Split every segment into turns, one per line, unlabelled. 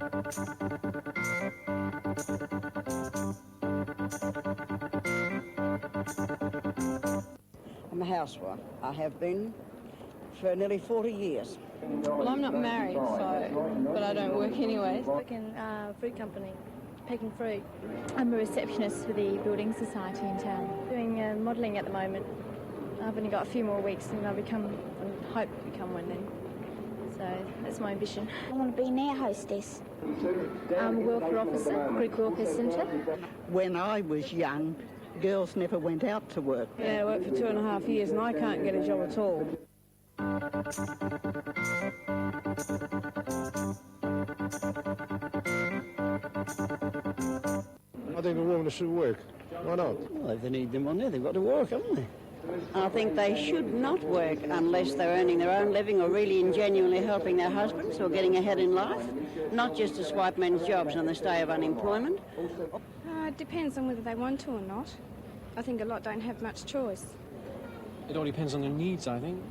I'm a housewife. I have been for nearly 40 years.
Well, I'm not married, but I don't work anyways.
I work in a fruit company, packing fruit.
I'm a receptionist for the Building Society in town.
Doing modelling at the moment. I've only got a few more weeks and I hope to become one then. So that's my ambition.
I want to be an air hostess. I'm a welfare officer, Greek Welfare Centre.
When I was young, girls never went out to work.
Yeah, I worked for 2.5 years and I can't get a job at all.
I think a woman should work. Why not?
Well, if they need the money, they've got to work, haven't they?
I think they should not work unless they're earning their own living or really and genuinely helping their husbands or getting ahead in life, not just to swipe men's jobs on the day of unemployment.
It depends on whether they want to or not. I think a lot don't have much choice.
It all depends on their needs, I think.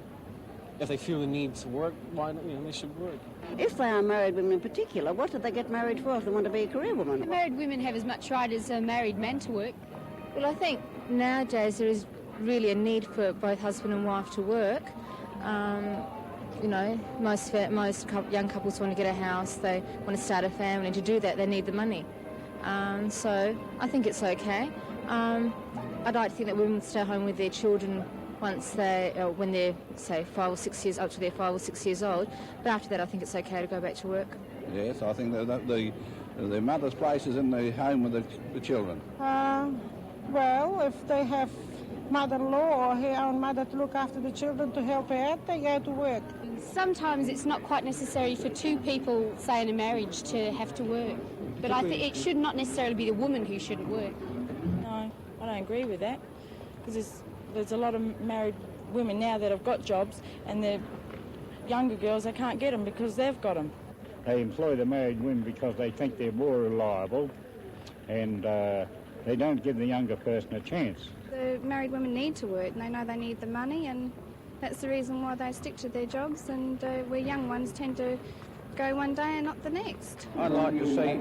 If they feel the need to work, why not? They should work.
If they are married women in particular, what do they get married for if they want to be a career woman?
Married women have as much right as married men to work.
Well, I think nowadays there is really a need for both husband and wife to work. Most young couples want to get a house, they want to start a family, and to do that they need the money. So I think it's okay. I'd like to think that women would stay home with their children when they're, say, 5 or 6 years, up to they're 5 or 6 years old. But after that, I think it's okay to go back to work.
Yes, I think that the mother's place is in the home with the children.
Well, if they have mother-in-law or her own mother to look after the children to help her out, they go to work.
Sometimes it's not quite necessary for two people, say in a marriage, to have to work. But I think it should not necessarily be the woman who shouldn't work.
No, I don't agree with that, because there's a lot of married women now that have got jobs, and the younger girls, they can't get them because they've got them.
They employ the married women because they think they're more reliable, and they don't give the younger person a chance.
The married women need to work and they know they need the money, and that's the reason why they stick to their jobs, and we young ones tend to go one day and not the next.
I'd like to see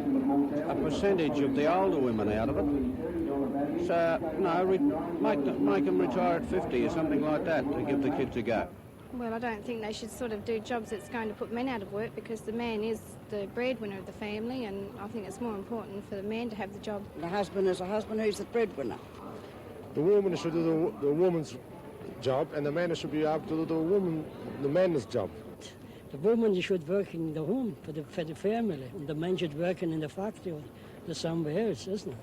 a percentage of the older women out of it. So, make them retire at 50 or something like that to give the kids a go.
Well, I don't think they should sort of do jobs that's going to put men out of work, because the man is the breadwinner of the family, and I think it's more important for the man to have the job.
The husband is a husband who's the breadwinner.
The woman should do the woman's job, and the man should be able to do the man's job.
The woman should work in the home for the family, and the man should work in the factory or somewhere else, isn't it?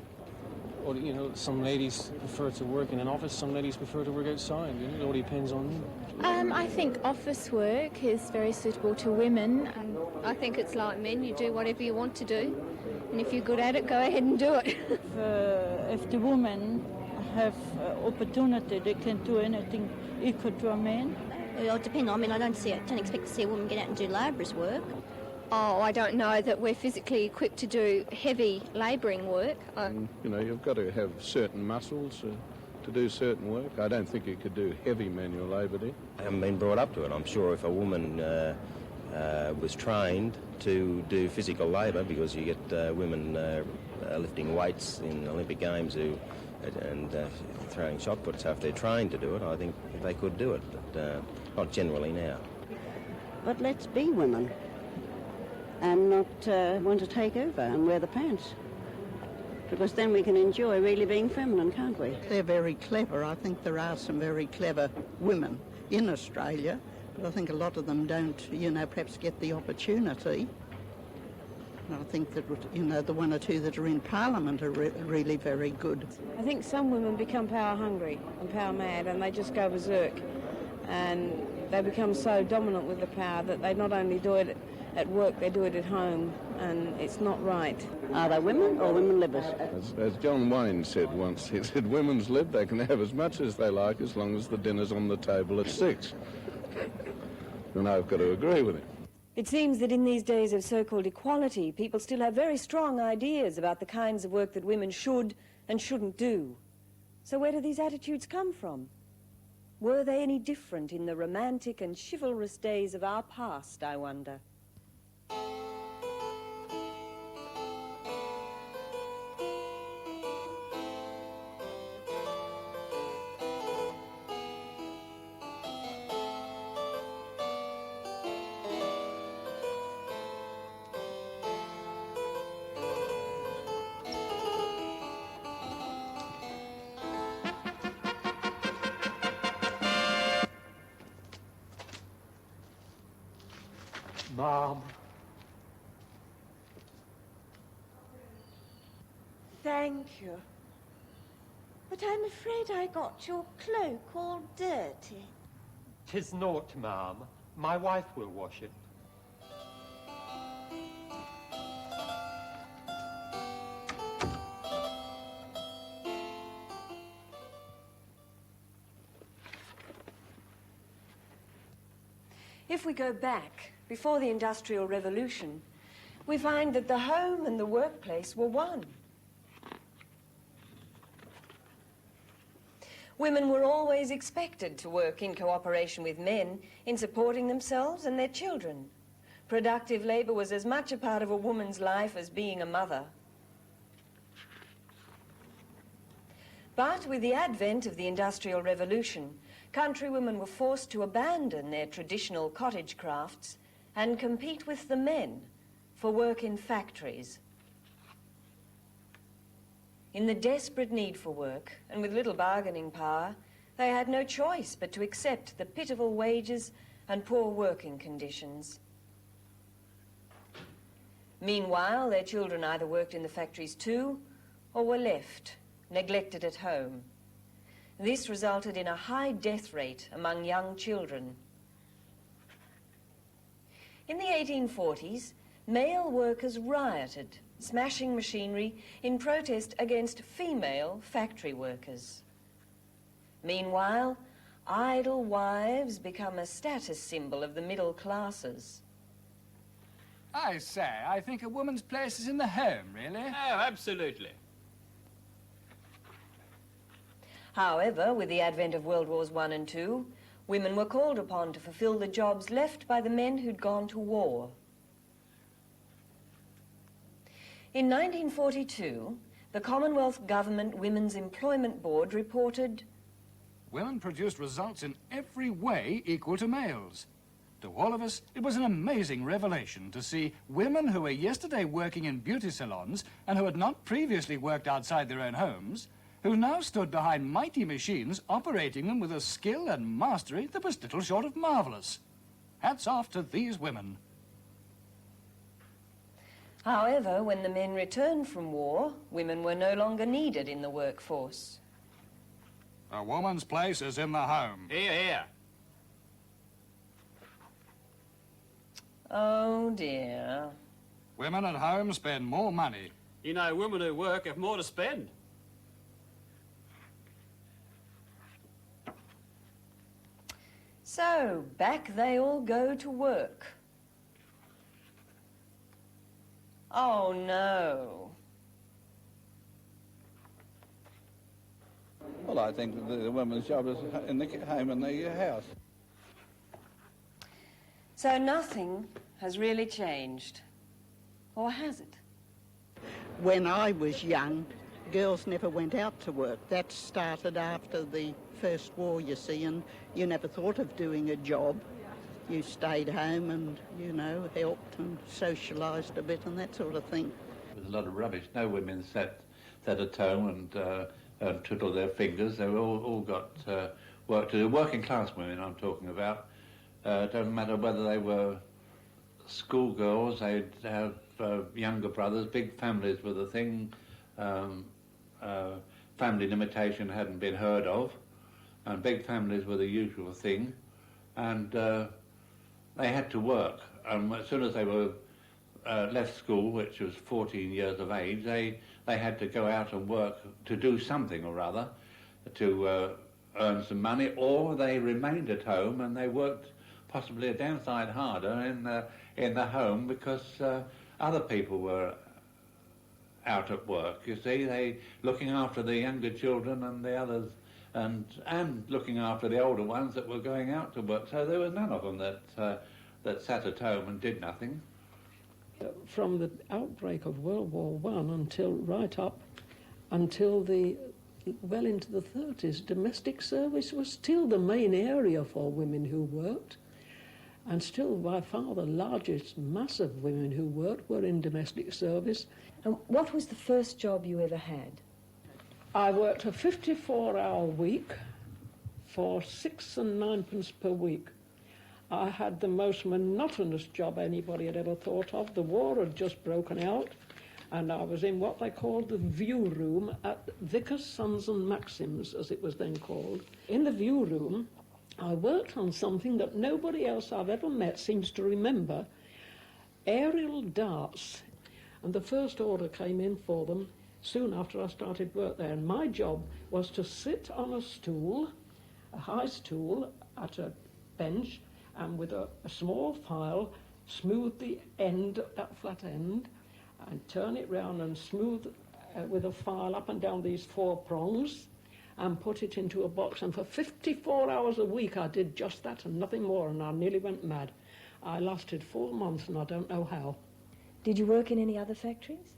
Or, some ladies prefer to work in an office, some ladies prefer to work outside. It all depends on them.
I think office work is very suitable to women.
I think it's like men, you do whatever you want to do, and if you're good at it, go ahead and do it.
If the women have opportunity, they can do anything equal to a man.
It'll depend. I don't expect to see a woman get out and do labourer's work.
Oh, I don't know that we're physically equipped to do heavy labouring work.
You've got to have certain muscles to do certain work. I don't think you could do heavy manual labour there.
I haven't been brought up to it. I'm sure if a woman was trained to do physical labour, because you get women lifting weights in Olympic Games and throwing shot puts, so if they're trained to do it, I think they could do it, but not generally now.
But let's be women and not want to take over and wear the pants, because then we can enjoy really being feminine, can't we? They're very clever. I think there are some very clever women in Australia, but I think a lot of them don't, perhaps get the opportunity. I think that, the one or two that are in Parliament are really very good.
I think some women become power hungry and power mad, and they just go berserk, and they become so dominant with the power that they not only do it at work, they do it at home, and it's not right.
Are they women or women livers?
As John Wayne said once, he said, women's live, they can have as much as they like as long as the dinner's on the table at 6. And I've got to agree with him.
It seems that in these days of so-called equality, people still have very strong ideas about the kinds of work that women should and shouldn't do. So where do these attitudes come from? Were they any different in the romantic and chivalrous days of our past, I wonder?
Mom.
Thank you. But I'm afraid I got your cloak all dirty.
'Tis naught, ma'am. My wife will wash it.
If we go back, before the Industrial Revolution, we find that the home and the workplace were one. Women were always expected to work in cooperation with men in supporting themselves and their children. Productive labour was as much a part of a woman's life as being a mother. But with the advent of the Industrial Revolution, country women were forced to abandon their traditional cottage crafts and compete with the men for work in factories. In the desperate need for work, and with little bargaining power, they had no choice but to accept the pitiful wages and poor working conditions. Meanwhile, their children either worked in the factories too, or were left, neglected at home. This resulted in a high death rate among young children. In the 1840s, male workers rioted, smashing machinery in protest against female factory workers. Meanwhile, idle wives become a status symbol of the middle classes.
I say, I think a woman's place is in the home, really.
Oh, absolutely.
However, with the advent of World Wars I and II, women were called upon to fulfill the jobs left by the men who'd gone to war. In 1942, the Commonwealth Government Women's Employment Board reported,
"Women produced results in every way equal to males. To all of us, it was an amazing revelation to see women who were yesterday working in beauty salons and who had not previously worked outside their own homes, who now stood behind mighty machines operating them with a skill and mastery that was little short of marvellous. Hats off to these women."
However, when the men returned from war, women were no longer needed in the workforce.
A woman's place is in the home.
Here, here.
Oh, dear.
Women at home spend more money.
You know, women who work have more to spend.
So, back they all go to work. Oh, no.
Well, I think the woman's job is in the home and the house.
So nothing has really changed. Or has it?
When I was young, girls never went out to work. That started after the First War, you see, and you never thought of doing a job. You stayed home and, you know, helped and socialised a bit and that sort of thing.
There was a lot of rubbish. No women sat at home and twiddled their fingers. They were all got work to do. Working class women I'm talking about. Doesn't matter whether they were schoolgirls, they'd have younger brothers. Big families were the thing. Family limitation hadn't been heard of, and big families were the usual thing. And they had to work. As soon as they were left school, which was 14 years of age, they had to go out and work to do something or other, to earn some money, or they remained at home and they worked possibly a damn sight harder in the home because other people were out at work. You see, they looking after the younger children and the others, and looking after the older ones that were going out to work. So there was none of them that sat at home and did nothing.
From the outbreak of World War I until right up until well into the 30s, domestic service was still the main area for women who worked. And still, by far, the largest mass of women who worked were in domestic service.
And what was the first job you ever had?
I worked a 54-hour week for 6 and 9 pence per week. I had the most monotonous job anybody had ever thought of. The war had just broken out, and I was in what they called the view room at Vickers, Sons and Maxims, as it was then called. In the view room, I worked on something that nobody else I've ever met seems to remember, aerial darts. And the first order came in for them soon after I started work there. And my job was to sit on a stool, a high stool, at a bench, and with a small file, smooth the end, that flat end, and turn it round and smooth with a file up and down these 4 prongs, and put it into a box. And for 54 hours a week I did just that and nothing more, and I nearly went mad. I lasted 4 months, and I don't know how.
Did you work in any other factories?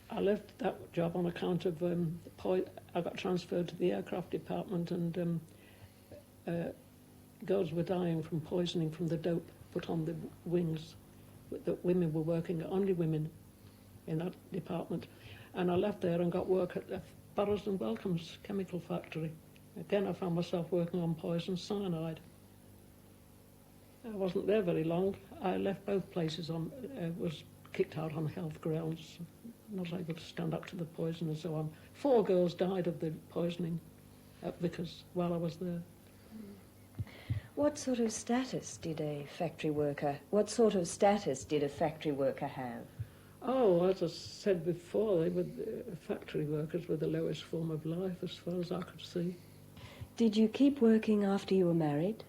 I left that job on account of I got transferred to the aircraft department, and girls were dying from poisoning from the dope put on the wings. That women were working, only women in that department. And I left there and got work at the Burroughs and Wellcome's chemical factory. Again, I found myself working on poison cyanide. I wasn't there very long. I left both places was kicked out on health grounds, not able to stand up to the poison and so on. 4 girls died of the poisoning at Vickers while I was there.
What sort of status did a factory worker have?
Oh, as I said before, factory workers were the lowest form of life as far as I could see.
Did you keep working after you were married?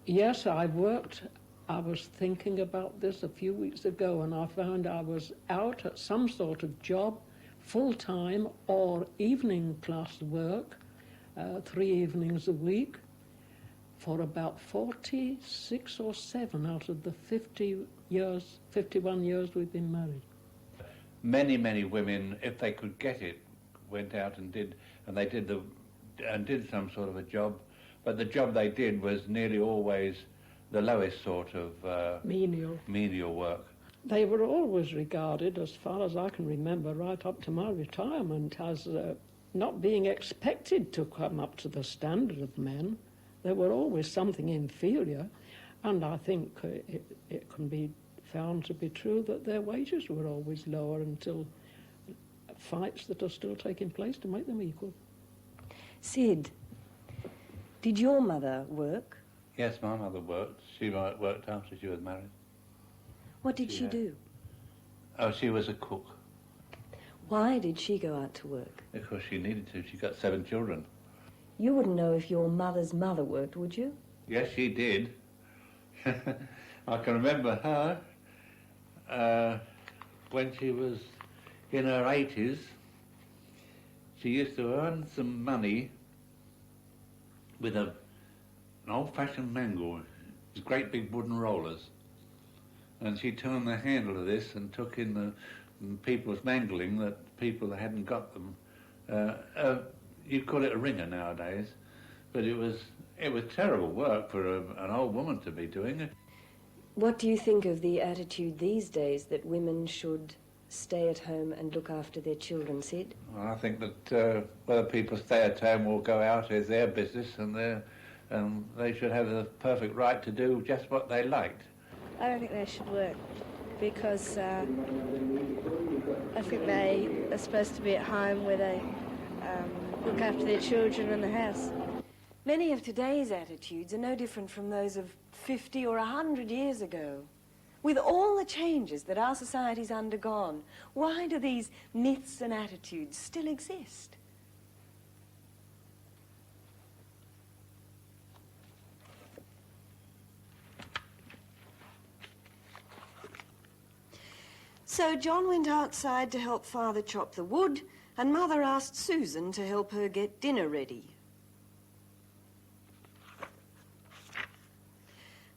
Yes, I worked. I was thinking about this a few weeks ago, and I found I was out at some sort of job, full-time or evening class work, 3 evenings a week, for about 46 or 7 out of the 51 years we've been married.
Many, many women, if they could get it, went out and did some sort of a job, but the job they did was nearly always the lowest sort of menial work.
They were always regarded, as far as I can remember, right up to my retirement, as not being expected to come up to the standard of men. There were always something inferior, and I think it can be found to be true that their wages were always lower until fights that are still taking place to make them equal.
Sid, did your mother work?
Yes, my mother worked. She worked after she was married.
What did she do?
Oh, she was a cook.
Why did she go out to work?
Because she needed to. She got 7 children.
You wouldn't know if your mother's mother worked, would you?
Yes, she did. I can remember her when she was in her 80s. She used to earn some money with an old-fashioned mangle, great big wooden rollers. And she turned the handle of this and took in the people's mangling, that people that hadn't got them. You'd call it a ringer nowadays, but it was terrible work for an old woman to be doing it.
What do you think of the attitude these days that women should stay at home and look after their children, Sid?
Well, I think that whether people stay at home or go out is their business, and they should have the perfect right to do just what they liked.
I don't think they should work because I think they are supposed to be at home where they look after their children and the house.
Many of today's attitudes are no different from those of 50 or 100 years ago. With all the changes that our society's undergone, why do these myths and attitudes still exist? So John went outside to help Father chop the wood, and Mother asked Susan to help her get dinner ready.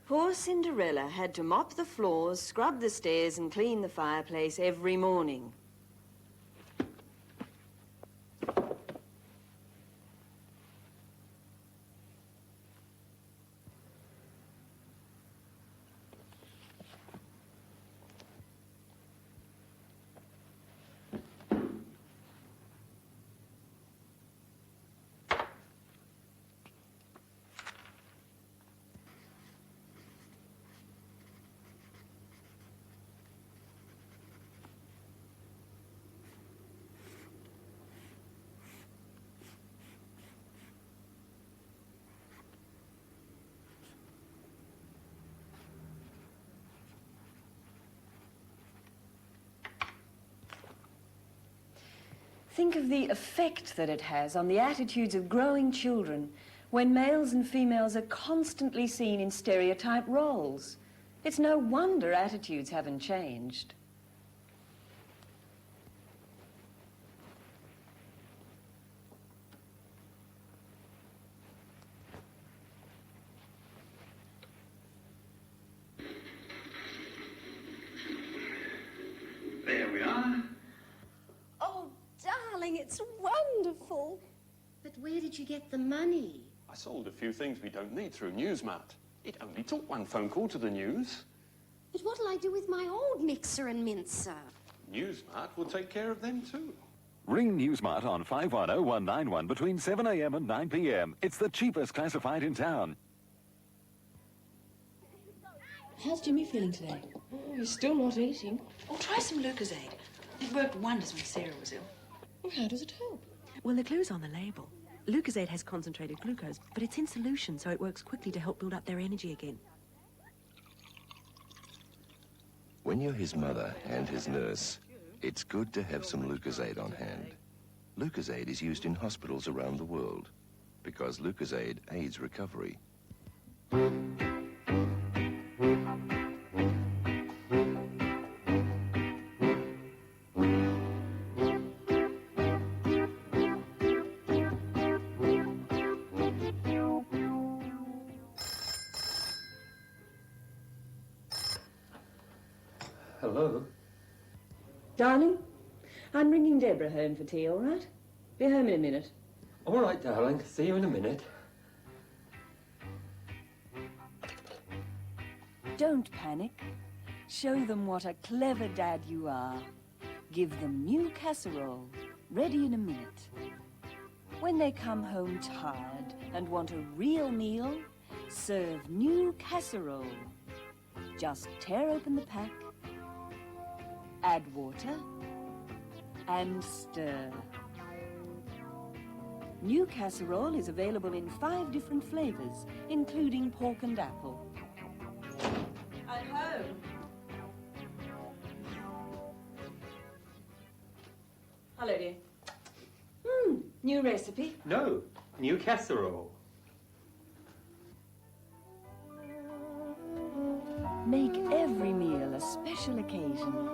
Poor Cinderella had to mop the floors, scrub the stairs and clean the fireplace every morning. Think of the effect that it has on the attitudes of growing children when males and females are constantly seen in stereotype roles. It's no wonder attitudes haven't changed.
There we are.
Oh, darling, it's wonderful. But where did you get the money?
I sold a few things we don't need through Newsmart. It only took one phone call to the news.
But what'll I do with my old mixer and mincer?
Newsmart will take care of them too.
Ring Newsmart on 510191 between 7 a.m. and 9 p.m. It's the cheapest classified in town.
How's Jimmy feeling today? Oh, he's still not eating. Oh, try some Lucozade. It worked wonders when Sarah was ill. Well, how does it help?
Well, the clue's on the label. Lucozade has concentrated glucose, but it's in solution, so it works quickly to help build up their energy again.
When you're his mother and his nurse, it's good to have some Lucozade on hand. Lucozade is used in hospitals around the world because Lucozade aids recovery.
Hello?
Darling, I'm bringing Deborah home for tea, all right? Be home in a minute.
All right, darling. See you in a minute.
Don't panic. Show them what a clever dad you are. Give them new casserole, ready in a minute. When they come home tired and want a real meal, serve new casserole. Just tear open the pack, add water, and stir. New casserole is available in 5 different flavors, including pork and apple. I'm home. Hello, dear. New recipe.
No, new casserole.
Make every meal a special occasion.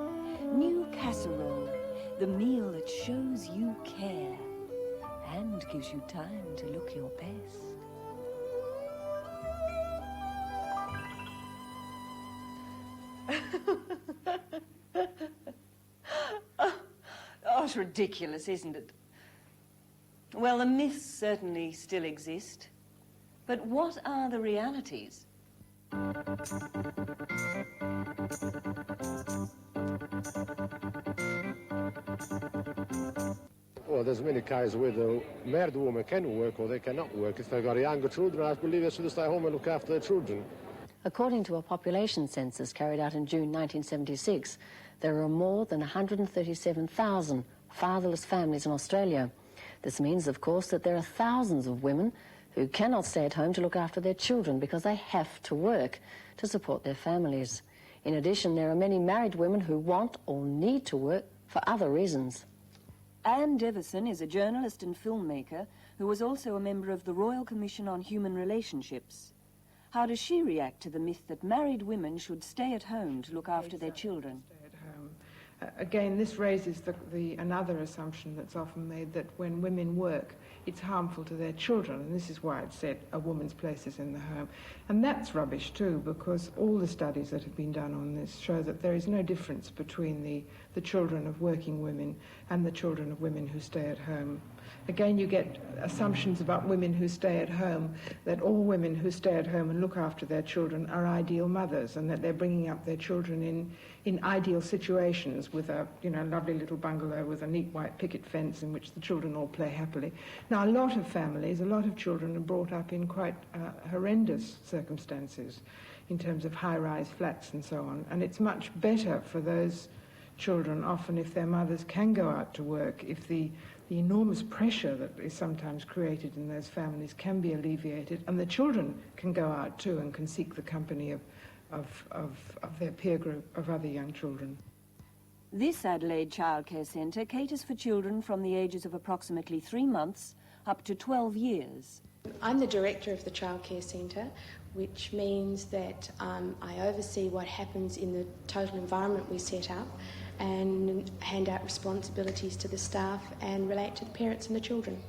New casserole, the meal that shows you care and gives you time to look your best. Oh, it's ridiculous, isn't it? Well, the myths certainly still exist. But what are the realities?
Well, there's many cases where the married woman can work or they cannot work. If they've got younger children, I believe they should stay home and look after their children.
According to a population census carried out in June 1976, there are more than 137,000 fatherless families in Australia. This means, of course, that there are thousands of women who cannot stay at home to look after their children because they have to work to support their families. In addition, there are many married women who want or need to work for other reasons.
Anne Devison is a journalist and filmmaker who was also a member of the Royal Commission on Human Relationships. How does she react to the myth that married women should stay at home to look after their children?
Again, this raises another assumption that's often made, that when women work, it's harmful to their children, and this is why it's said a woman's place is in the home. And that's rubbish too, because all the studies that have been done on this show that there is no difference between the children of working women and the children of women who stay at home. Again, you get assumptions about women who stay at home, that all women who stay at home and look after their children are ideal mothers, and that they're bringing up their children in ideal situations with a lovely little bungalow with a neat white picket fence in which the children all play happily. Now, a lot of families, a lot of children are brought up in quite horrendous circumstances in terms of high-rise flats and so on, and it's much better for those children, often if their mothers can go out to work, if the enormous pressure that is sometimes created in those families can be alleviated, and the children can go out too and can seek the company of their peer group of other young children.
This Adelaide childcare centre caters for children from the ages of approximately 3 months up to 12 years.
I'm the director of the childcare centre, which means that I oversee what happens in the total environment we set up and hand out responsibilities to the staff and relate to the parents and the children.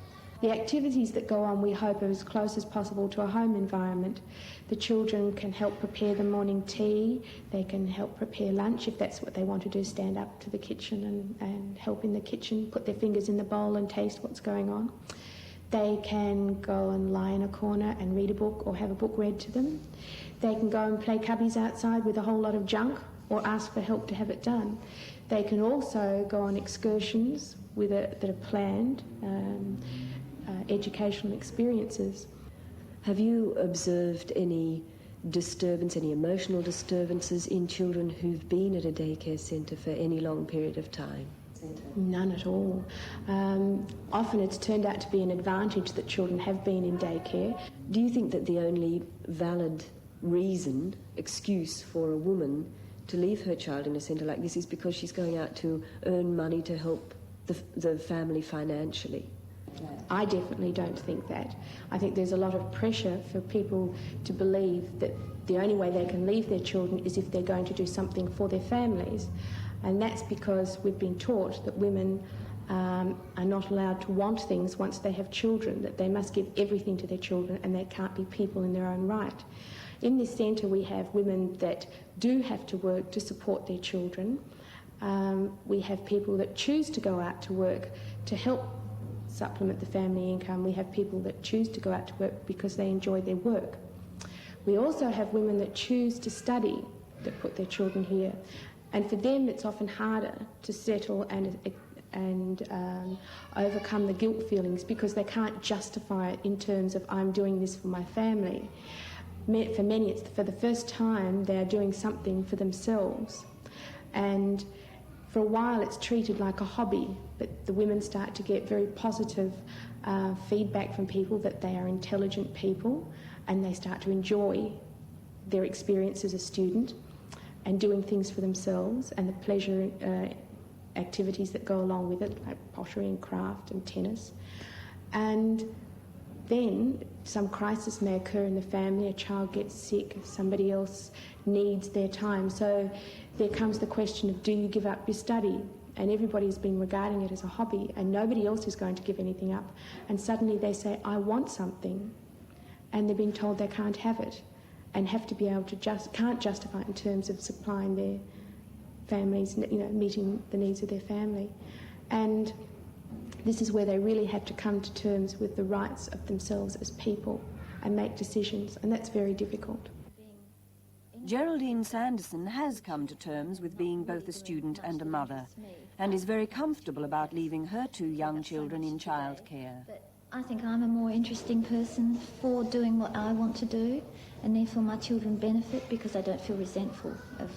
The activities that go on, we hope, are as close as possible to a home environment. The children can help prepare the morning tea, they can help prepare lunch if that's what they want to do, stand up to the kitchen and help in the kitchen, put their fingers in the bowl and taste what's going on. They can go and lie in a corner and read a book or have a book read to them. They can go and play cubbies outside with a whole lot of junk or ask for help to have it done. They can also go on excursions that are planned, educational experiences.
Have you observed any disturbance, any emotional disturbances in children who've been at a daycare centre for any long period of time?
None at all. Often it's turned out to be an advantage that children have been in daycare.
Do you think that the only valid reason, excuse for a woman to leave her child in a centre like this is because she's going out to earn money to help the family financially?
I definitely don't think that. I think there's a lot of pressure for people to believe that the only way they can leave their children is if they're going to do something for their families. And that's because we've been taught that women are not allowed to want things once they have children, that they must give everything to their children and they can't be people in their own right. In this centre we have women that do have to work to support their children. We have people that choose to go out to work to help supplement the family income. We have people that choose to go out to work because they enjoy their work. We also have women that choose to study, that put their children here. And for them it's often harder to settle and overcome the guilt feelings because they can't justify it in terms of I'm doing this for my family. For many it's for the first time they're doing something for themselves. And for a while it's treated like a hobby, but the women start to get very positive feedback from people that they are intelligent people and they start to enjoy their experience as a student and doing things for themselves and the pleasure activities that go along with it, like pottery and craft and tennis. And then some crisis may occur in the family, a child gets sick, somebody else needs their time. So there comes the question of, do you give up your study? And everybody's been regarding it as a hobby and nobody else is going to give anything up. And suddenly they say, I want something. And they're being told they can't have it and have to be able to can't justify it in terms of supplying their families, meeting the needs of their family. And this is where they really have to come to terms with the rights of themselves as people and make decisions, and that's very difficult.
Geraldine Sanderson has come to terms with being both a student and a mother, and is very comfortable about leaving her 2 young children in childcare.
I think I'm a more interesting person for doing what I want to do, and therefore my children benefit because I don't feel resentful of,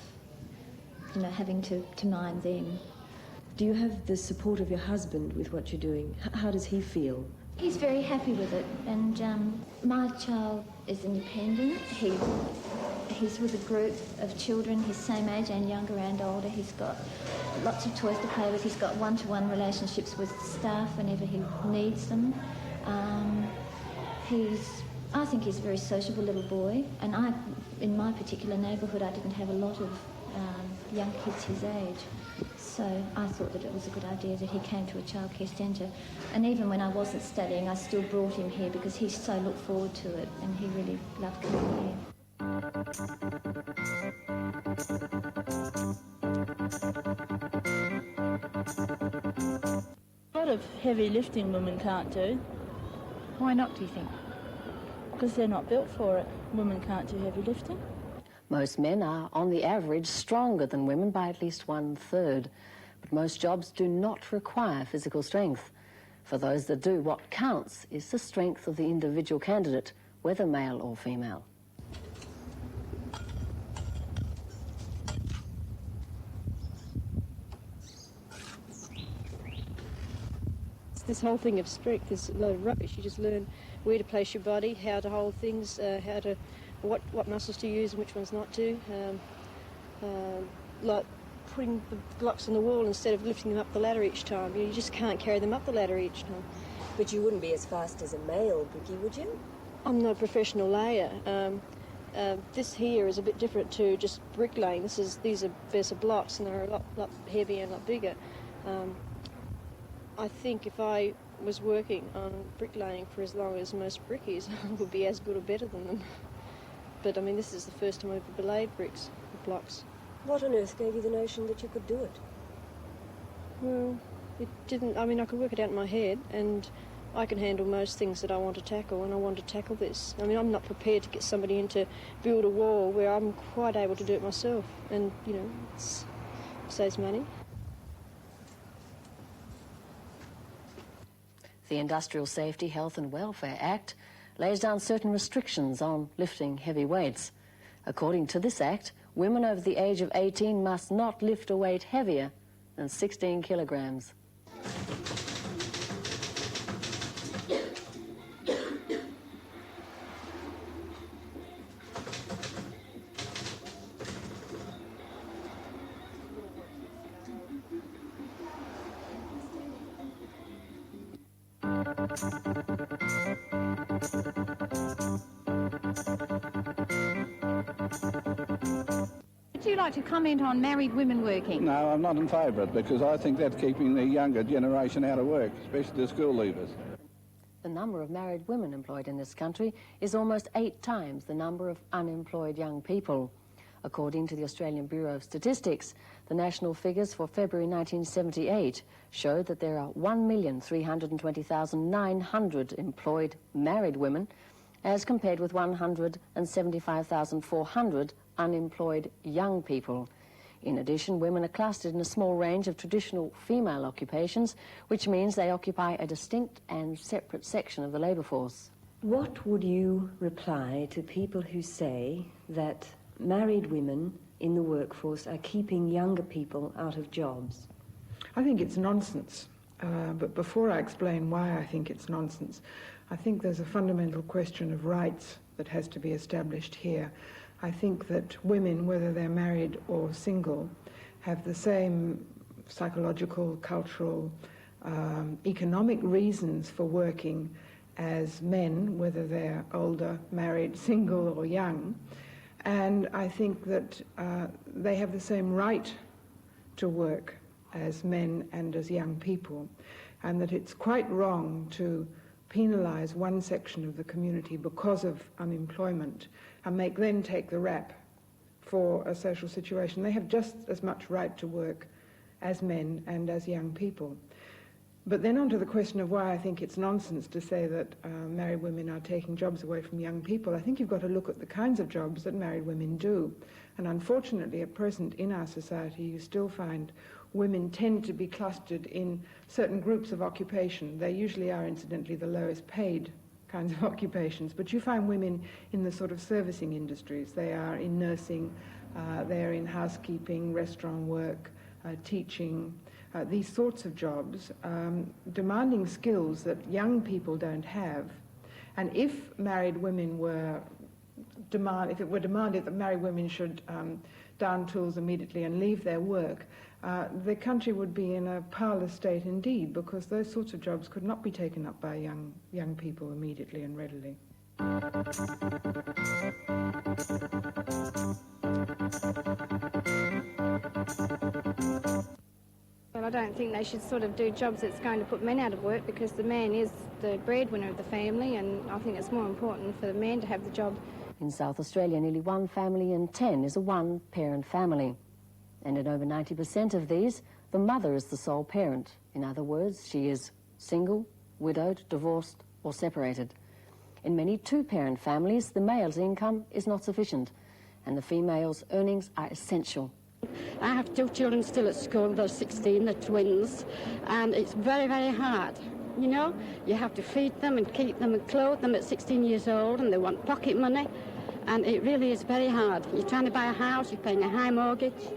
having to mind them.
Do you have the support of your husband with what you're doing? How does he feel?
He's very happy with it, and my child is independent. He's with a group of children his same age and younger and older. He's got lots of toys to play with. He's got one-to-one relationships with staff whenever he needs them. I think he's a very sociable little boy, and in my particular neighbourhood, I didn't have a lot of young kids his age. So I thought that it was a good idea that he came to a childcare centre. And even when I wasn't studying, I still brought him here because he so looked forward to it and he really loved coming here.
A lot of heavy lifting women can't do.
Why not, do you think?
Because they're not built for it. Women can't do heavy lifting.
Most men are, on the average, stronger than women by at least 1/3. But most jobs do not require physical strength. For those that do, what counts is the strength of the individual candidate, whether male or female.
This whole thing of strength is a load of rubbish. You just learn where to place your body, how to hold things, what muscles to use and which ones not to. Like putting the blocks on the wall instead of lifting them up the ladder each time. You just can't carry them up the ladder each time.
But you wouldn't be as fast as a male brickie, would you?
I'm not a professional layer. This here is a bit different to just bricklaying. These are better blocks, and they're a lot heavier and a lot bigger. I think if I was working on bricklaying for as long as most brickies, I would be as good or better than them. But I mean, this is the first time I've ever laid blocks.
What on earth gave you the notion that you could do it?
Well, it didn't. I mean, I could work it out in my head, and I can handle most things that I want to tackle, and I want to tackle this. I mean, I'm not prepared to get somebody in to build a wall where I'm quite able to do it myself, and, you know, it saves money.
The Industrial Safety, Health and Welfare Act lays down certain restrictions on lifting heavy weights. According to this act, women over the age of 18 must not lift a weight heavier than 16 kilograms.
Would you like to comment on married women working?
No, I'm not in favour of it because I think that's keeping the younger generation out of work, especially the school leavers.
The number of married women employed in this country is almost 8 times the number of unemployed young people. According to the Australian Bureau of Statistics, the national figures for February 1978 showed that there are 1,320,900 employed married women, as compared with 175,400 unemployed young people. In addition, women are clustered in a small range of traditional female occupations, which means they occupy a distinct and separate section of the labour force.
What would you reply to people who say that married women in the workforce are keeping younger people out of jobs?
I think it's nonsense. But before I explain why I think it's nonsense, I think there's a fundamental question of rights that has to be established here. I think that women, whether they're married or single, have the same psychological, cultural, economic reasons for working as men, whether they're older, married, single or young. And I think that they have the same right to work as men and as young people, and that it's quite wrong to penalise one section of the community because of unemployment and make them take the rap for a social situation. They have just as much right to work as men and as young people. But then on to the question of why I think it's nonsense to say that married women are taking jobs away from young people. I think you've got to look at the kinds of jobs that married women do. And unfortunately, at present in our society, you still find women tend to be clustered in certain groups of occupation. They usually are, incidentally, the lowest paid kinds of occupations. But you find women in the sort of servicing industries. They are in nursing, they're in housekeeping, restaurant work, teaching, these sorts of jobs, demanding skills that young people don't have. And if married women were if it were demanded that married women should down tools immediately and leave their work, the country would be in a parlous state indeed, because those sorts of jobs could not be taken up by young people immediately and readily.
Well, I don't think they should sort of do jobs that's going to put men out of work, because the man is the breadwinner of the family, and I think it's more important for the man to have the job.
In South Australia, nearly 1 family in 10 is a one-parent family. And in over 90% of these, the mother is the sole parent. In other words, she is single, widowed, divorced, or separated. In many two-parent families, the male's income is not sufficient, and the female's earnings are essential.
I have 2 children still at school. They're 16, they're twins, and it's very, very hard. You know, you have to feed them and keep them and clothe them at 16 years old, and they want pocket money, and it really is very hard. You're trying to buy a house, you're paying a high mortgage,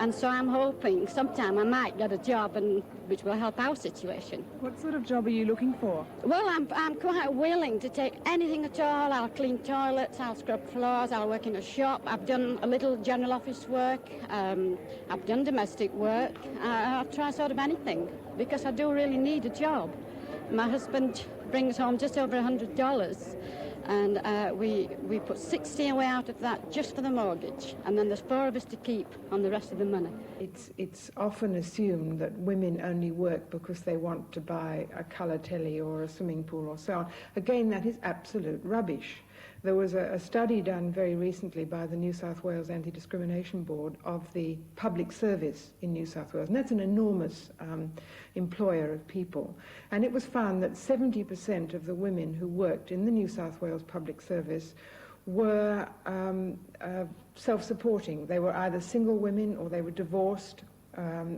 And so I'm hoping sometime I might get a job which will help our situation.
What sort of job are you looking for?
Well, I'm quite willing to take anything at all. I'll clean toilets, I'll scrub floors, I'll work in a shop. I've done a little general office work. I've done domestic work. I'll try sort of anything because I do really need a job. My husband brings home just over $100. And we put 60 away out of that just for the mortgage, and then there's 4 of us to keep on the rest of the money.
It's often assumed that women only work because they want to buy a colour telly or a swimming pool or so on. Again, that is absolute rubbish. There was a study done very recently by the New South Wales Anti-Discrimination Board of the public service in New South Wales, and that's an enormous employer of people. And it was found that 70% of the women who worked in the New South Wales public service were self-supporting. They were either single women, or they were divorced,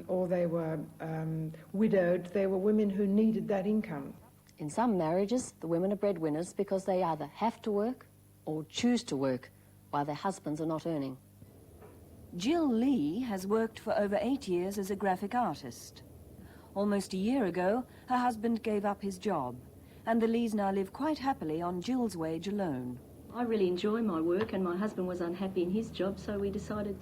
or they were widowed. They were women who needed that income.
In some marriages, the women are breadwinners because they either have to work or choose to work while their husbands are not earning.
Jill Lee has worked for over 8 years as a graphic artist. Almost a year ago, her husband gave up his job, and the Lees now live quite happily on Jill's wage alone.
I really enjoy my work, and my husband was unhappy in his job, so we decided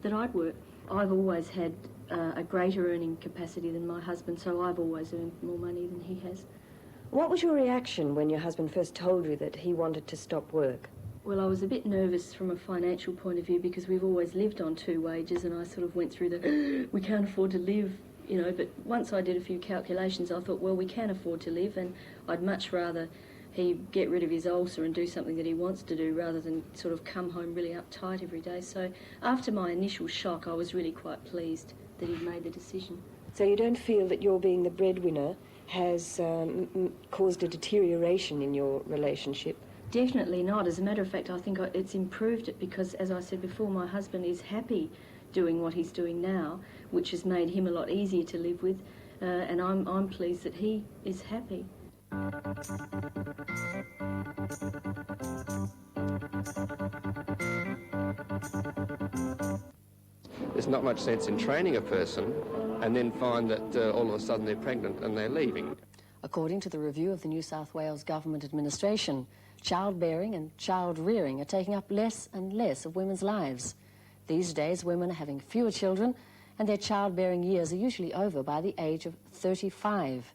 that I'd work. I've always had a greater earning capacity than my husband, so I've always earned more money than he has.
What was your reaction when your husband first told you that he wanted to stop work?
Well, I was a bit nervous from a financial point of view because we've always lived on 2 wages, and I sort of went through the we can't afford to live, you know, but once I did a few calculations, I thought, well, we can afford to live, and I'd much rather he get rid of his ulcer and do something that he wants to do rather than sort of come home really uptight every day. So after my initial shock, I was really quite pleased that he'd made the decision.
So you don't feel that your being the breadwinner has caused a deterioration in your relationship?
Definitely not. As a matter of fact, I think it's improved it because, as I said before, my husband is happy doing what he's doing now, which has made him a lot easier to live with, and I'm pleased that he is happy.
There's not much sense in training a person and then find that all of a sudden they're pregnant and they're leaving.
According to the review of the New South Wales Government Administration, childbearing and child-rearing are taking up less and less of women's lives. These days, women are having fewer children, and their childbearing years are usually over by the age of 35.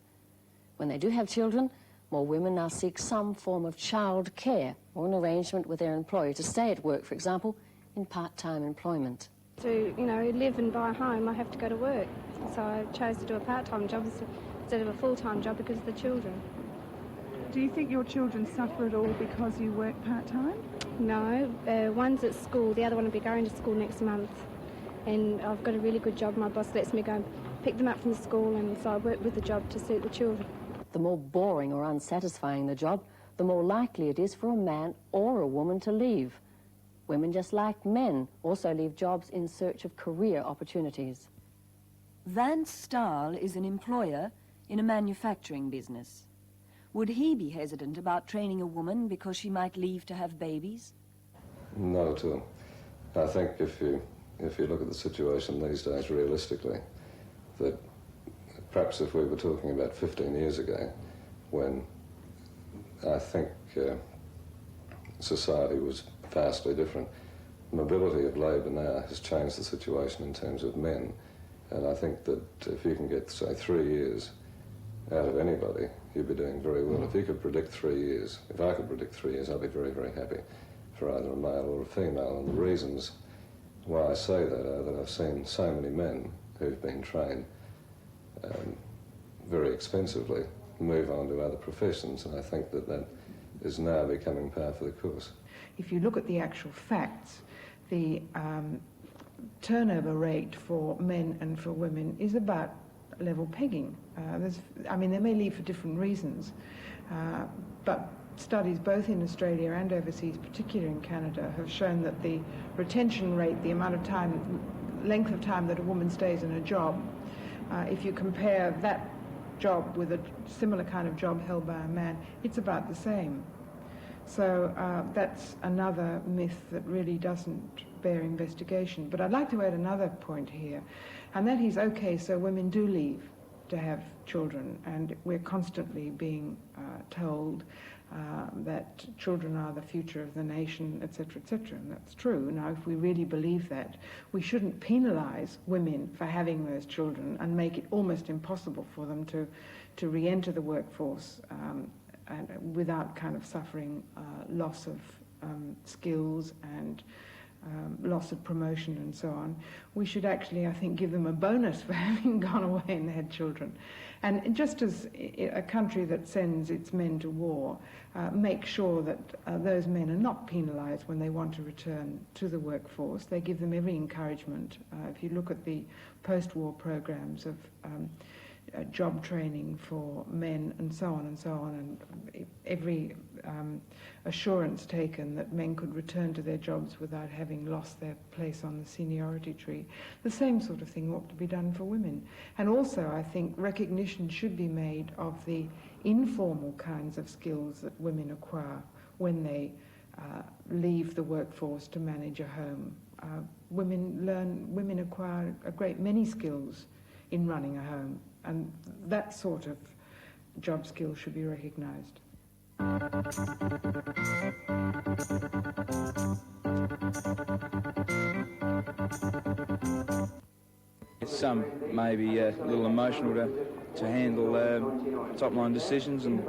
When they do have children, more women now seek some form of child care or an arrangement with their employer to stay at work, for example, in part-time employment.
To, you know, live and buy a home, I have to go to work. So I chose to do a part-time job instead of a full-time job because of the children.
Do you think your children suffer at all because you work part-time?
No, one's at school, the other one will be going to school next month. And I've got a really good job. My boss lets me go and pick them up from the school, and so I work with the job to suit the children.
The more boring or unsatisfying the job, the more likely it is for a man or a woman to leave. Women, just like men, also leave jobs in search of career opportunities.
Vance Stahl is an employer in a manufacturing business. Would he be hesitant about training a woman because she might leave to have babies?
Not at all. I think if you look at the situation these days realistically, that perhaps if we were talking about 15 years ago, when I think society was vastly different, mobility of labour now has changed the situation in terms of men, and I think that if you can get, say, 3 years out of anybody, you'd be doing very well. If you could predict 3 years, if I could predict 3 years, I'd be very, very happy for either a male or a female. And the reasons why I say that are that I've seen so many men who've been trained very expensively move on to other professions, and I think that that is now becoming par for the course.
If you look at the actual facts, the turnover rate for men and for women is about level pegging. They may leave for different reasons, but studies both in Australia and overseas, particularly in Canada, have shown that the retention rate, the amount of time, length of time that a woman stays in a job, if you compare that job with a similar kind of job held by a man, it's about the same. So that's another myth that really doesn't bear investigation. But I'd like to add another point here, and that is, okay, so women do leave to have children, and we're constantly being told that children are the future of the nation, etc., etc., and that's true. Now, if we really believe that, we shouldn't penalise women for having those children and make it almost impossible for them to re-enter the workforce and without kind of suffering loss of skills and loss of promotion and so on. We should actually, I think, give them a bonus for having gone away and had children. And just as a country that sends its men to war, make sure that those men are not penalised when they want to return to the workforce. They give them every encouragement. If you look at the post-war programs of job training for men and so on, and every assurance taken that men could return to their jobs without having lost their place on the seniority tree. The same sort of thing ought to be done for women. And also, I think, recognition should be made of the informal kinds of skills that women acquire when they leave the workforce to manage a home. Women acquire a great many skills in running a home, and that sort of job skill should be recognised.
Some may be a little emotional to handle top-line decisions and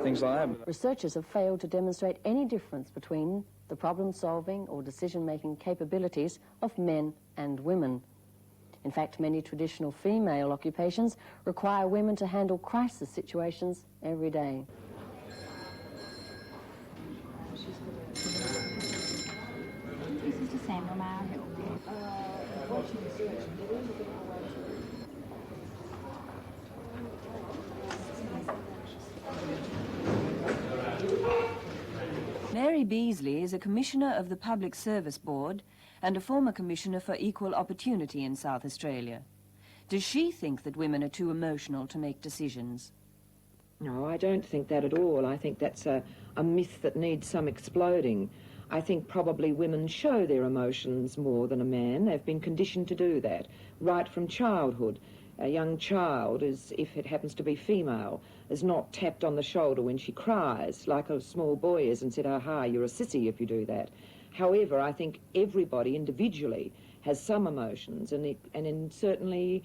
things like that.
Researchers have failed to demonstrate any difference between the problem-solving or decision-making capabilities of men and women. In fact, many traditional female occupations require women to handle crisis situations every day.
Mary Beasley is a commissioner of the Public Service Board and a former commissioner for equal opportunity in South Australia. Does she think that women are too emotional to make decisions?
No, I don't think that at all. I think that's a myth that needs some exploding. I think probably women show their emotions more than a man. They've been conditioned to do that right from childhood. A young child, if it happens to be female, is not tapped on the shoulder when she cries like a small boy is and said, aha, you're a sissy if you do that. However, I think everybody individually has some emotions and certainly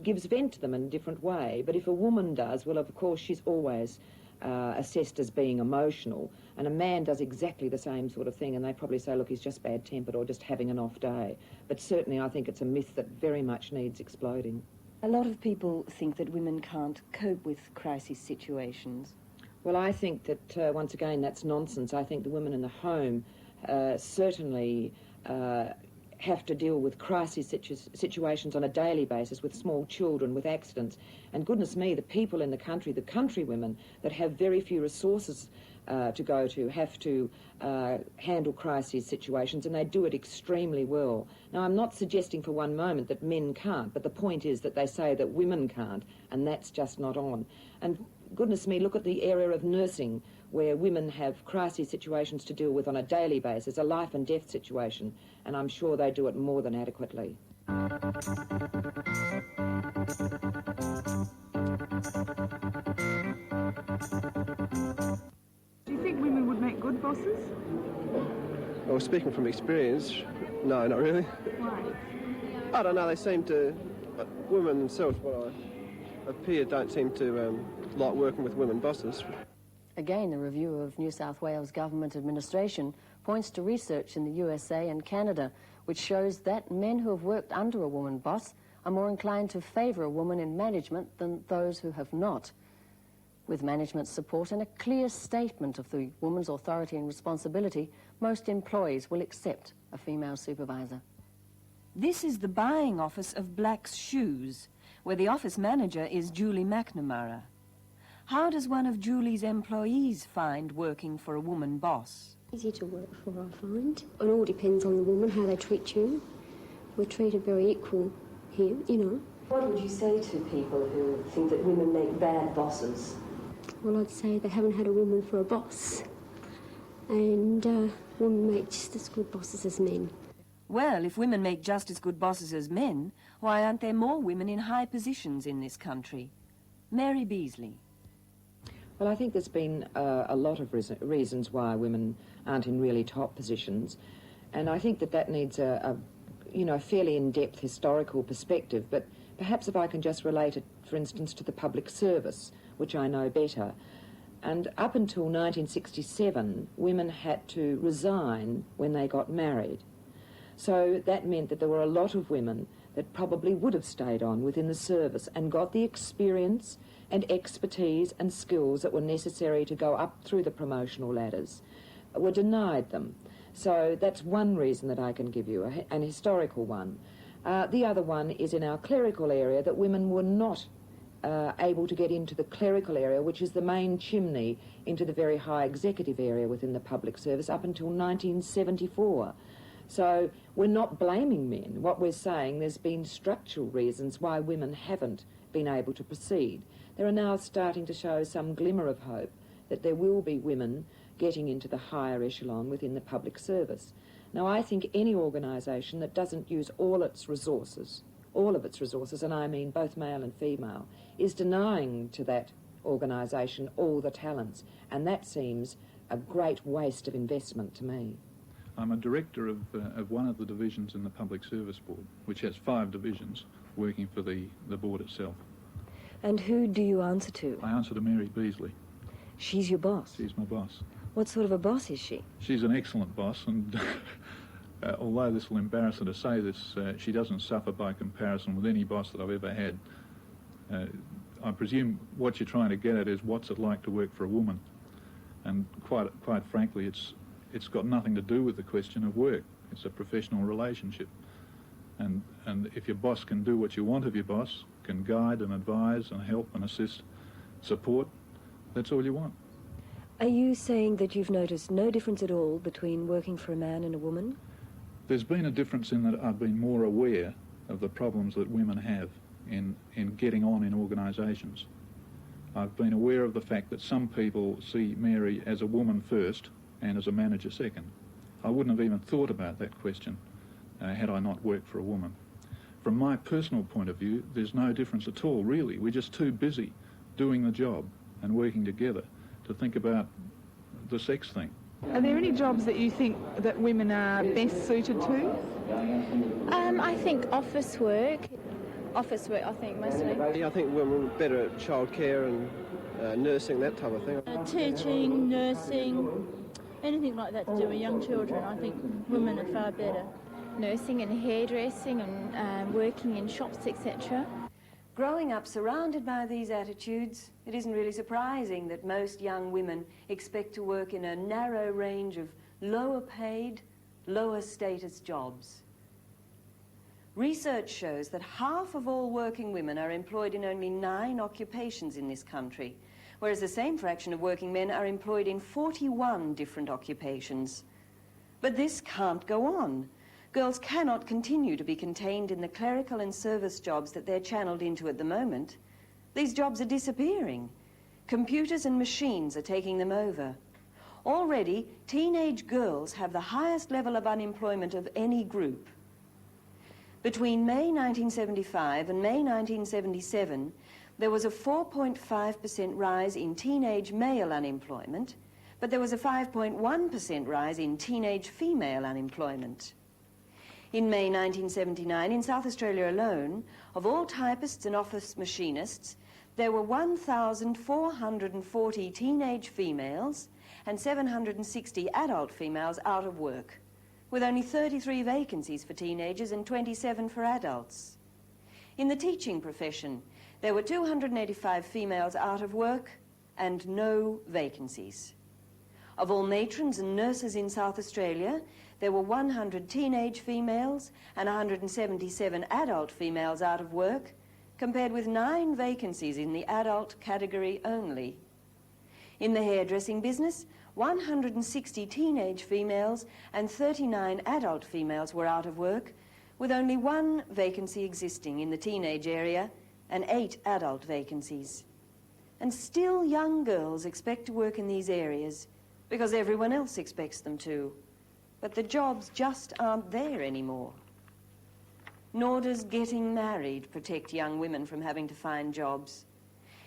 gives vent to them in a different way. But if a woman does, well, of course, she's always assessed as being emotional, and a man does exactly the same sort of thing, and they probably say, look, he's just bad-tempered or just having an off day. But certainly I think it's a myth that very much needs exploding.
A lot of people think that women can't cope with crisis situations.
Well, I think that, once again, that's nonsense. I think the women in the home certainly have to deal with crisis situations on a daily basis, with small children, with accidents. And goodness me, the people in the country women that have very few resources to go to have to handle crisis situations, and they do it extremely well. Now, I'm not suggesting for one moment that men can't, but the point is that they say that women can't, and that's just not on. And goodness me, look at the area of nursing, where women have crisis situations to deal with on a daily basis, a life and death situation, and I'm sure they do it more than adequately.
Do you think women would make good bosses?
Well, speaking from experience, no, not really.
Why?
I don't know, they seem to, women themselves, what I appear, don't seem to like working with women bosses.
Again, a review of New South Wales government administration points to research in the USA and Canada, which shows that men who have worked under a woman boss are more inclined to favour a woman in management than those who have not. With management support and a clear statement of the woman's authority and responsibility, most employees will accept a female supervisor.
This is the buying office of Black's Shoes, where the office manager is Julie McNamara. How does one of Julie's employees find working for a woman boss?
Easy to work for, I find. It all depends on the woman, how they treat you. We're treated very equal here, you know.
What would you say to people who think that women make bad bosses?
Well, I'd say they haven't had a woman for a boss. and women make just as good bosses as men.
Well, if women make just as good bosses as men, why aren't there more women in high positions in this country? Mary Beasley.
Well, I think there's been a lot of reasons why women aren't in really top positions, and I think that needs a fairly in-depth historical perspective, but perhaps if I can just relate it, for instance, to the public service, which I know better. And up until 1967, women had to resign when they got married. So that meant that there were a lot of women that probably would have stayed on within the service and got the experience and expertise and skills that were necessary to go up through the promotional ladders, were denied them. So that's one reason that I can give you, an historical one. The other one is in our clerical area, that women were not able to get into the clerical area, which is the main chimney into the very high executive area within the public service, up until 1974. So we're not blaming men. What we're saying, there's been structural reasons why women haven't been able to proceed. There are now starting to show some glimmer of hope that there will be women getting into the higher echelon within the public service. Now, I think any organisation that doesn't use all of its resources, and I mean both male and female, is denying to that organisation all the talents, and that seems a great waste of investment to me.
I'm a director of one of the divisions in the Public Service Board, which has 5 divisions working for the board itself.
And who do you answer to?
I answer to Mary Beasley.
She's your boss?
She's my boss.
What sort of a boss is she?
She's an excellent boss, and although this will embarrass her to say this, she doesn't suffer by comparison with any boss that I've ever had. I presume what you're trying to get at is what's it like to work for a woman, and quite frankly, it's got nothing to do with the question of work. It's a professional relationship. And if your boss can do what you want of your boss, can guide and advise and help and assist, support, that's all you want.
Are you saying that you've noticed no difference at all between working for a man and a woman?
There's been a difference in that I've been more aware of the problems that women have in getting on in organisations. I've been aware of the fact that some people see Mary as a woman first and as a manager second. I wouldn't have even thought about that question had I not worked for a woman. From my personal point of view, there's no difference at all, really. We're just too busy doing the job and working together to think about the sex thing.
Are there any jobs that you think that women are best suited to?
I think office work. Office work, I think, mostly.
Yeah, I think women are better at childcare and nursing, that type of thing.
Teaching, nursing, anything like that to do with young children, I think women are far better.
Nursing and hairdressing and working in shops, etc.
Growing up surrounded by these attitudes, it isn't really surprising that most young women expect to work in a narrow range of lower paid, lower status jobs. Research shows that half of all working women are employed in only 9 occupations in this country, whereas the same fraction of working men are employed in 41 different occupations. But this can't go on. Girls cannot continue to be contained in the clerical and service jobs that they're channeled into at the moment. These jobs are disappearing. Computers and machines are taking them over. Already, teenage girls have the highest level of unemployment of any group. Between May 1975 and May 1977, there was a 4.5% rise in teenage male unemployment, but there was a 5.1% rise in teenage female unemployment. In May 1979, in South Australia alone, of all typists and office machinists, there were 1,440 teenage females and 760 adult females out of work, with only 33 vacancies for teenagers and 27 for adults. In the teaching profession, there were 285 females out of work and no vacancies. Of all matrons and nurses in South Australia, there were 100 teenage females and 177 adult females out of work, compared with 9 vacancies in the adult category only. In the hairdressing business, 160 teenage females and 39 adult females were out of work, with only 1 vacancy existing in the teenage area and 8 adult vacancies. And still young girls expect to work in these areas, because everyone else expects them to. But the jobs just aren't there anymore. Nor does getting married protect young women from having to find jobs.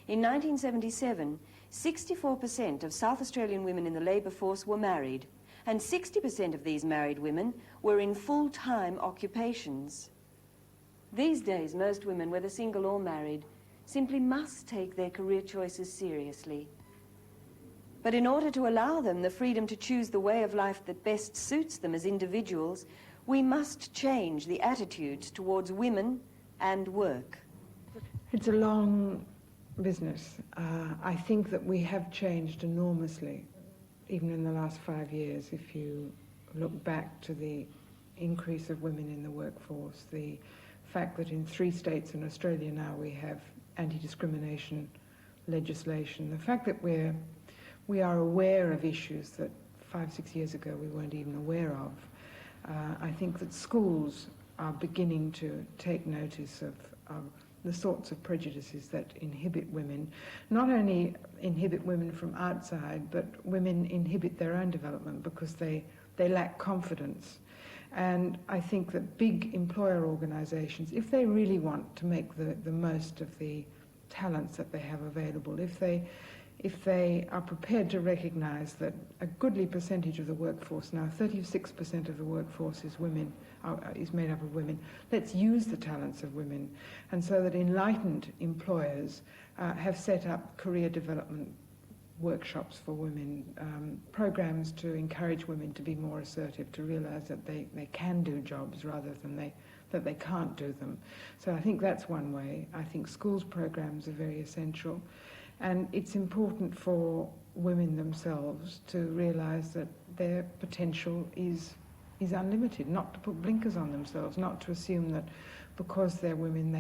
In 1977, 64% of South Australian women in the labour force were married, and 60% of these married women were in full-time occupations. These days, most women, whether single or married, simply must take their career choices seriously. But in order to allow them the freedom to choose the way of life that best suits them as individuals, we must change the attitudes towards women and work.
It's a long business. I think that we have changed enormously, even in the last 5 years. If you look back to the increase of women in the workforce, the fact that in 3 states in Australia now we have anti-discrimination legislation, the fact that we are aware of issues that 5-6 years ago we weren't even aware of. I think that schools are beginning to take notice of the sorts of prejudices that inhibit women, not only inhibit women from outside, but women inhibit their own development because they lack confidence. And I think that big employer organisations, if they really want to make the most of the talents that they have available, if they are prepared to recognise that a goodly percentage of the workforce now, 36% of the workforce is women, is made up of women, let's use the talents of women. And so that enlightened employers have set up career development workshops for women, programs to encourage women to be more assertive, to realise that they can do jobs rather than that they can't do them. So I think that's one way. I think schools programs are very essential. And it's important for women themselves to realise that their potential is unlimited, not to put blinkers on themselves, not to assume that because they're women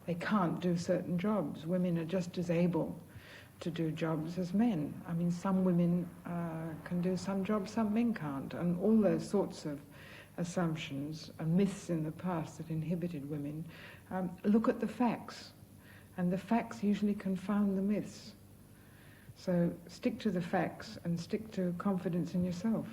they can't do certain jobs. Women are just as able to do jobs as men. I mean, some women can do some jobs, some men can't. And all those sorts of assumptions and myths in the past that inhibited women, look at the facts. And the facts usually confound the myths. So stick to the facts and stick to confidence in yourself.